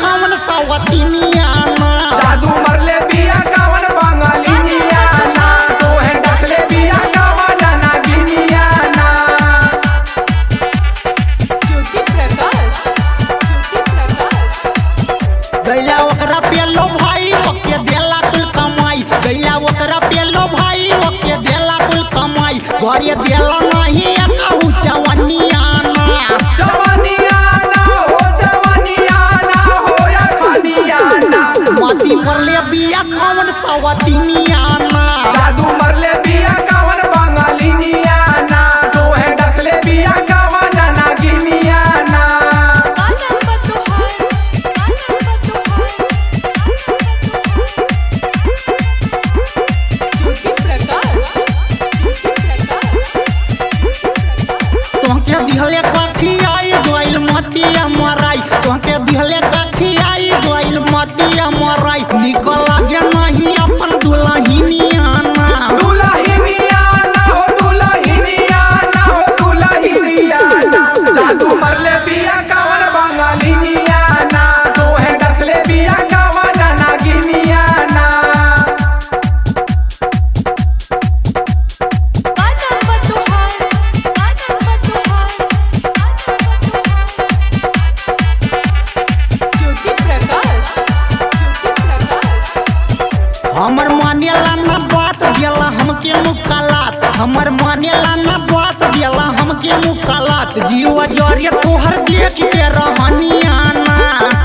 कौन सवतीनिया ना जादू मरले बिया कवन बंगालिनिया ना तो है डसले बिया कवन नागिनिया ना। ज्योति प्रकाश गैला ओकरा पेलो भाई ओके देला कुल कमाई गैला ओकरा पेलो भाई ओके देला कुल कमाई घरे देला नहीं कहू चवनिया ना जवानिया ना हो जवानिया ना हो या खानिया ना। मती मरले बिया कौन सवतीनिया ना जादू मरले बिया कवन बंगालिनिया ना तो है डसले बिया कवन नागिनिया ना। ज्योति प्रकाश तोहके दिहले काठी आई गइल मतिया मराई तोहके दिहले काठी आई गइल मतिया मराई निकल लागे नहीं अपन दुल्हनिया ना दुल्हनिया ना हो दुल्हनिया ना हो दुल्हनिया ना। जादू मरले बिया कवन बंगालिनिया ना तो है डसले बिया कवन नागिनिया ना। ज्योति प्रकाश हमर मानेला ना बात दिला हमके मुकालात हमर मानेला ना बात दिला हमके मुकालात जीवा जरिया तोहर देख के रहनिया ना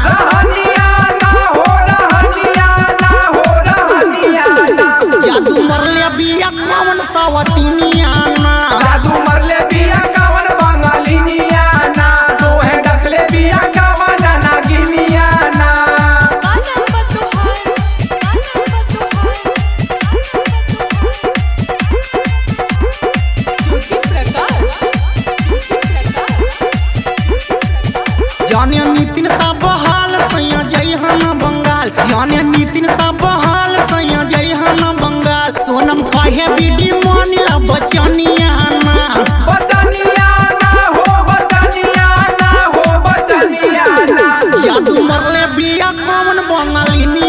रहनिया ना हो रहनिया ना हो रहनिया ना। जादू मरले बिया कौन सवतीनिया ना जादू मरले बिया कवन बंगालिनिया ना तो है डसले बिया कवन नागिनिया ना। ज्योति प्रकाश जाने नितिन सा बहाल सैया जयहन बंगाल जाने नितिन सा बहाल सैया जयहन बंगाल सोनम कहे बीडी मानिला बचनिया ना बचनिया ना हो बचनिया ना हो बचनिया ना। जादू मरले बिया कौन बंगालिनी